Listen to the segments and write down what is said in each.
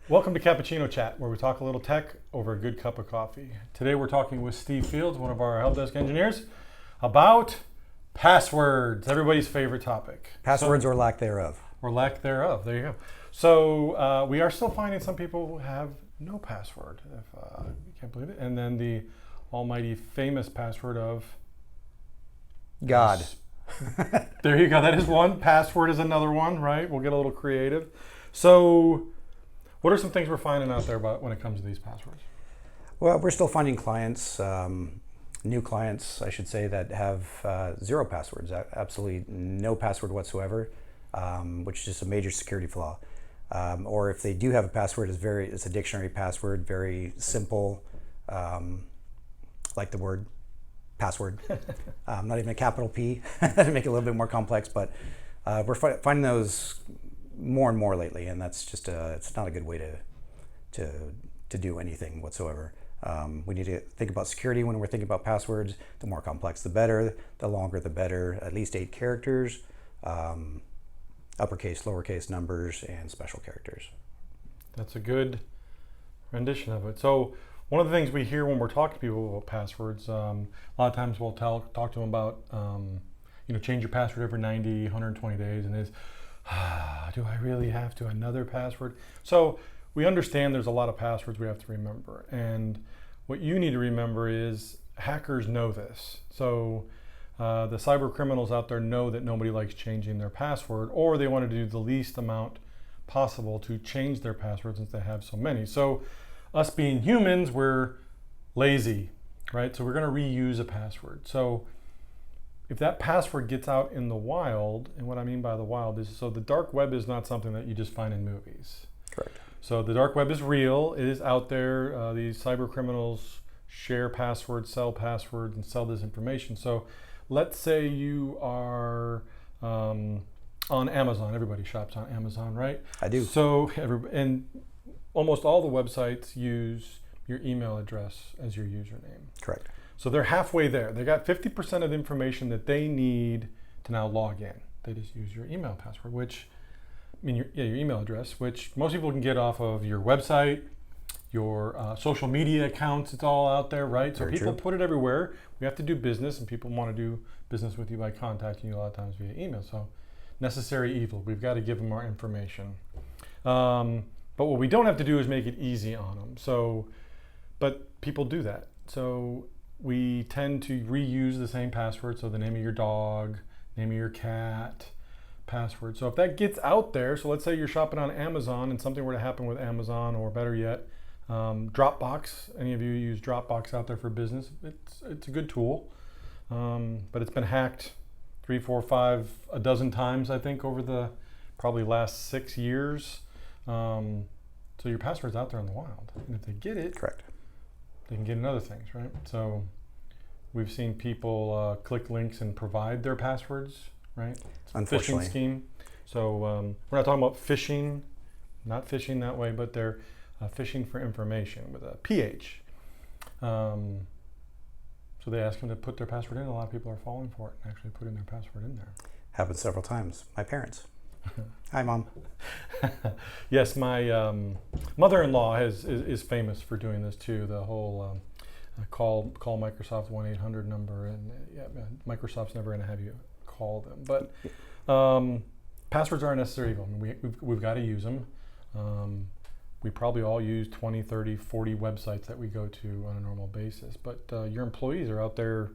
Welcome to Cappuccino Chat, where we talk a little tech over a good cup of coffee. Today we're talking with Steve Fields, one of our help desk engineers, about passwords, everybody's favorite topic. Passwords or lack thereof. Or lack thereof, there you go. So we are still finding some people who have no password, if you can't believe it. And then the almighty famous password of God. There you go, that is one. Password is another one, right? We'll get a little creative. So what are some things we're finding out there about when it comes to these passwords? Well, we're still finding clients, new clients, I should say, that have zero passwords, absolutely no password whatsoever, which is just a major security flaw. Or if they do have a password, it's a dictionary password, very simple, like the word password, not even a capital P, to make it a little bit more complex, but we're finding those more and more lately, and that's just it's not a good way to do anything whatsoever. We need to think about security when we're thinking about passwords. The more complex, the better. The longer, the better. At least 8 characters, uppercase, lowercase numbers, and special characters. That's a good rendition of it. So one of the things we hear when we're talking to people about passwords, a lot of times we'll talk to them about, change your password every 90, 120 days, and do I really have to? Another password? So we understand there's a lot of passwords we have to remember. And what you need to remember is hackers know this. So the cyber criminals out there know that nobody likes changing their password, or they want to do the least amount possible to change their passwords since they have so many. So us being humans, we're lazy, right? So we're going to reuse a password. So if that password gets out in the wild, and what I mean by the wild is, so the dark web is not something that you just find in movies. Correct. So the dark web is real. It is out there. These cyber criminals share passwords, sell passwords, and sell this information. So let's say you are on Amazon. Everybody shops on Amazon, right? I do. So and almost all the websites use your email address as your username. Correct. So they're halfway there. They got 50% of the information that they need to now log in. They just use your email password, your email address, which most people can get off of your website, your social media accounts. It's all out there, right? So people put it everywhere. We have to do business, and people want to do business with you by contacting you a lot of times via email. So necessary evil. We've got to give them our information. But what we don't have to do is make it easy on them. But people do that. So we tend to reuse the same password. So the name of your dog, name of your cat, password. So if that gets out there, so let's say you're shopping on Amazon and something were to happen with Amazon, or better yet, Dropbox. Any of you use Dropbox out there for business? It's a good tool, but it's been hacked 3, 4, 5, a dozen times, I think, over the probably last 6 years. So your password's out there in the wild, and if they get it, correct, they can get in other things, right? So we've seen people click links and provide their passwords, right? Unfortunately. Phishing scheme. So we're not talking about phishing, not phishing that way, but they're phishing for information with a PH. So they ask them to put their password in. A lot of people are falling for it and actually putting their password in there. Happened several times. My parents. Hi, Mom. Yes, my mother-in-law is famous for doing this too. The whole call Microsoft 1-800 number, and Microsoft's never going to have you call them. But passwords are a necessary evil. I mean, we've got to use them. We probably all use 20, 30, 40 websites that we go to on a normal basis. But your employees are out there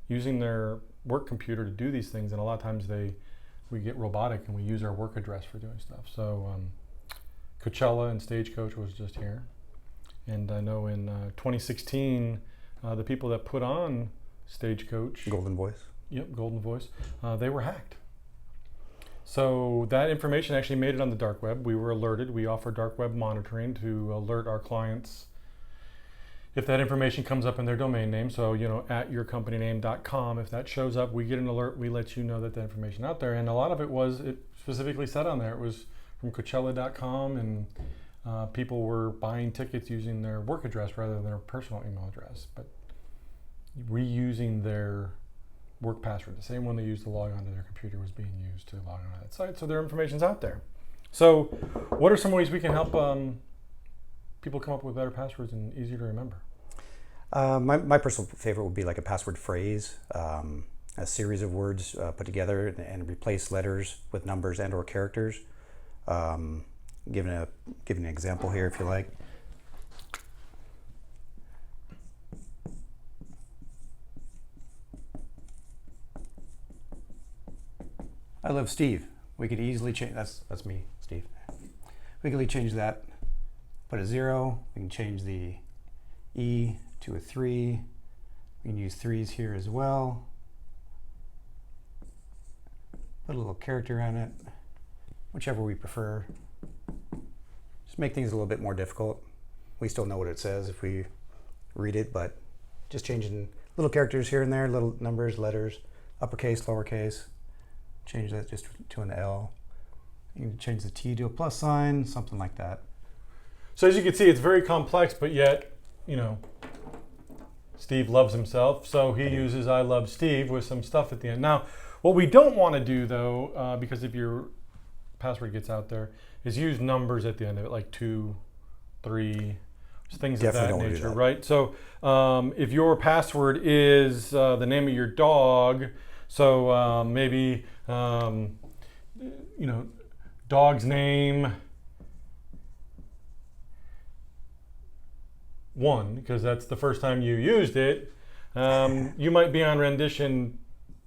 using their work computer to do these things, and a lot of times we get robotic and we use our work address for doing stuff. So Coachella and Stagecoach was just here. And I know in 2016, the people that put on Stagecoach, Golden Voice. Yep, Golden Voice, they were hacked. So that information actually made it on the dark web. We were alerted. We offer dark web monitoring to alert our clients if that information comes up in their domain name. So, at yourcompanyname.com, if that shows up, we get an alert. We let you know that the information out there. And a lot of it specifically said on there, it was from Coachella.com, and people were buying tickets using their work address rather than their personal email address, but reusing their work password, the same one they used to log onto their computer, was being used to log onto that site. So their information's out there. So what are some ways we can help people come up with better passwords and easier to remember? My personal favorite would be like a password phrase, a series of words put together and replace letters with numbers and or characters. Give an example here if you like. I love Steve. We could easily change, that's me, Steve. We could easily change that, put a 0, we can change the E to a 3. We can use 3s here as well. Put a little character on it, whichever we prefer. Just make things a little bit more difficult. We still know what it says if we read it, but just changing little characters here and there, little numbers, letters, uppercase, lowercase. Change that just to an L. You can change the T to a plus sign, something like that. So as you can see, it's very complex, but yet, Steve loves himself, so he uses I love Steve with some stuff at the end. Now, what we don't want to do, though, because if your password gets out there, is use numbers at the end of it, like 2, 3, things Definitely of that nature, right? So if your password is the name of your dog, so maybe, dog's name 1, because that's the first time you used it. You might be on rendition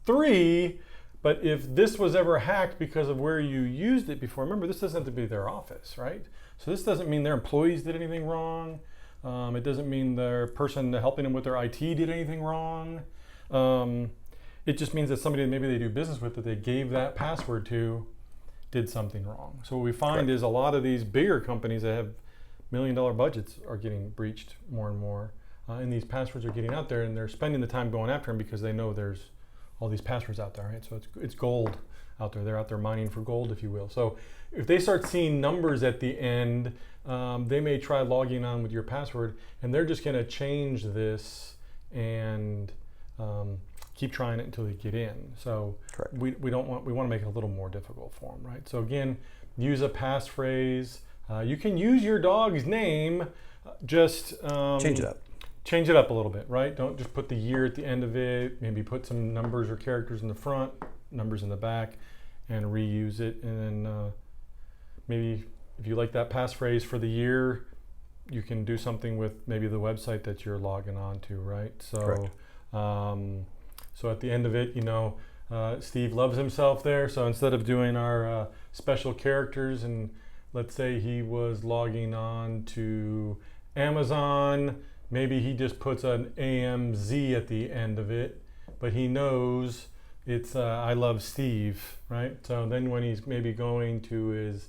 3, but if this was ever hacked because of where you used it before, remember, this doesn't have to be their office, right? So this doesn't mean their employees did anything wrong. It doesn't mean their person helping them with their IT did anything wrong. It just means that somebody that maybe they do business with that they gave that password to did something wrong. So what we find is a lot of these bigger companies that have $1 million budgets are getting breached more and more. And these passwords are getting out there, and they're spending the time going after them because they know there's all these passwords out there, right? So it's gold out there. They're out there mining for gold, if you will. So if they start seeing numbers at the end, they may try logging on with your password, and they're just going to change this and keep trying it until they get in. So we want to make it a little more difficult for them, right? So again, use a passphrase. You can use your dog's name, just change it up. Change it up a little bit, right? Don't just put the year at the end of it. Maybe put some numbers or characters in the front, numbers in the back, and reuse it. And then maybe if you like that passphrase for the year, you can do something with maybe the website that you're logging on to, right? So, so at the end of it, Steve loves himself there. So instead of doing our special characters, and let's say he was logging on to Amazon, maybe he just puts an AMZ at the end of it, but he knows it's I love Steve, right? So then when he's maybe going to his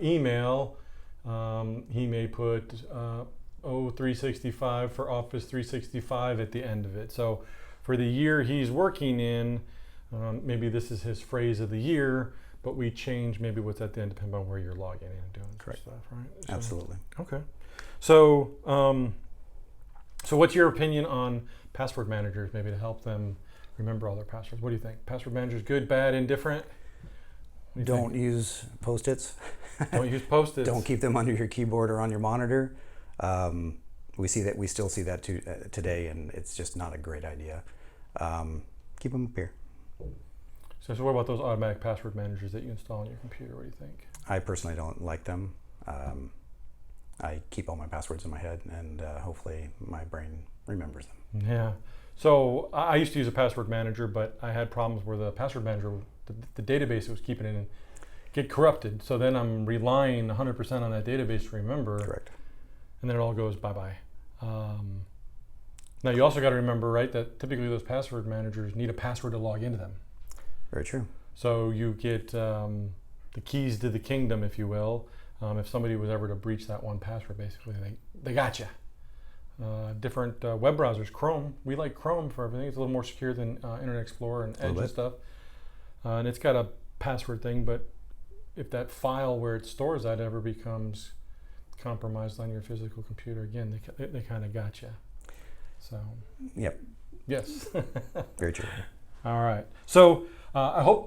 email, he may put 0365 for Office 365 at the end of it. So for the year he's working in, maybe this is his phrase of the year, but we change maybe what's at the end depending on where you're logging in and doing stuff, right? So, absolutely. Okay. So, so what's your opinion on password managers, maybe to help them remember all their passwords? What do you think? Password managers, good, bad, indifferent? Don't use Post-its. Don't use Post-its. Don't keep them under your keyboard or on your monitor. We still see that today, and it's just not a great idea. Keep them up here. So what about those automatic password managers that you install on your computer? What do you think? I personally don't like them. I keep all my passwords in my head, and hopefully my brain remembers them. Yeah. So I used to use a password manager, but I had problems where the password manager, the database it was keeping in, get corrupted. So then I'm relying 100% on that database to remember. Correct. And then it all goes bye-bye. Now you also got to remember, right, that typically those password managers need a password to log into them. Very true. So you get the keys to the kingdom, if you will. If somebody was ever to breach that one password, basically they got you. Different web browsers, Chrome. We like Chrome for everything. It's a little more secure than Internet Explorer and Edge and stuff. And it's got a password thing, but if that file where it stores that ever becomes compromised on your physical computer, again, they kind of got you. So. Yep. Yes. Very true. All right. So I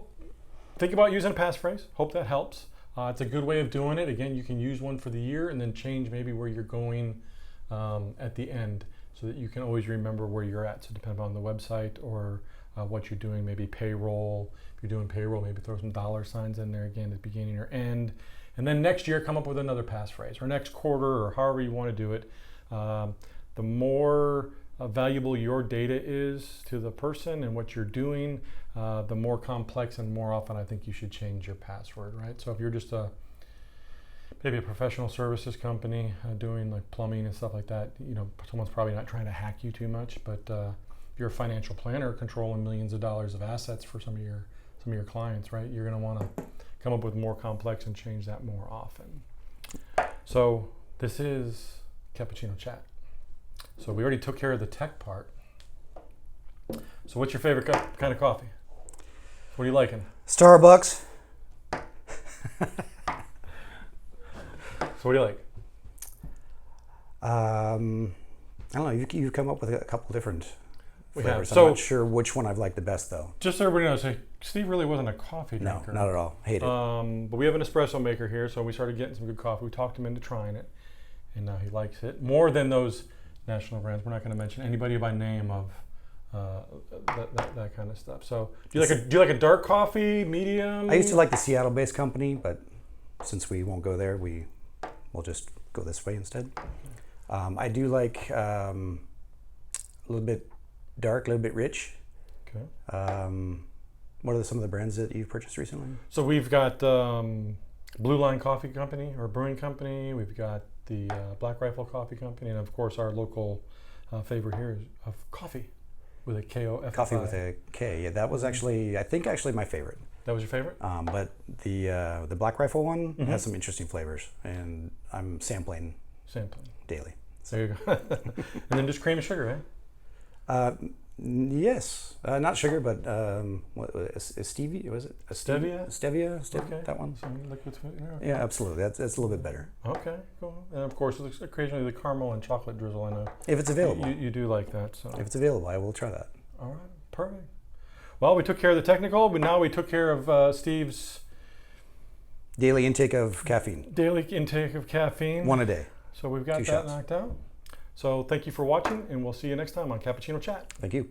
think about using a passphrase. Hope that helps. It's a good way of doing it. Again, you can use one for the year and then change maybe where you're going at the end, so that you can always remember where you're at. So depending on the website or what you're doing, maybe payroll. If you're doing payroll, maybe throw some dollar signs in there again at the beginning or end. And then next year, come up with another passphrase, or next quarter, or however you want to do it. The more valuable your data is to the person and what you're doing, the more complex and more often I think you should change your password, right? So if you're just maybe a professional services company doing like plumbing and stuff like that, someone's probably not trying to hack you too much. But if you're a financial planner controlling millions of dollars of assets for some of your clients, right? You're going to want to come up with more complex and change that more often. So this is Cappuccino Chat. So we already took care of the tech part. So what's your favorite kind of coffee? What are you liking? Starbucks. So what do you like? I don't know. You've come up with a couple different flavors. So, I'm not sure which one I've liked the best, though. Just so everybody knows, Steve really wasn't a coffee drinker. No, not at all. Hate it. But we have an espresso maker here, so we started getting some good coffee. We talked him into trying it, and now he likes it more than those national brands. We're not going to mention anybody by name of that kind of stuff. So do you like a dark coffee, medium? I used to like the Seattle-based company, but since we won't go there, we'll just go this way instead. I do like a little bit dark, a little bit rich. Okay. What are some of the brands that you've purchased recently? So we've got Blue Line Coffee Company, or brewing company. We've got the Black Rifle Coffee Company, and of course our local favorite here is of coffee with a K-O-F-I. Coffee with a K. Yeah, that was actually my favorite. That was your favorite? But the Black Rifle one has some interesting flavors, and I'm sampling daily. So. There you go. And then just cream and sugar, eh? Yes, not sugar, but stevia? Was it stevia? Stevia, okay. That one. Some liquid sweetener. Yeah, okay. Yeah, absolutely. That's a little bit better. Okay, cool. And of course, occasionally the caramel and chocolate drizzle. I know if it's available. You do like that, so if it's available, I will try that. All right, perfect. Well, we took care of the technical, but now we took care of Steve's daily intake of caffeine. Daily intake of caffeine. One a day. So we've got that knocked out. So thank you for watching, and we'll see you next time on Cappuccino Chat. Thank you.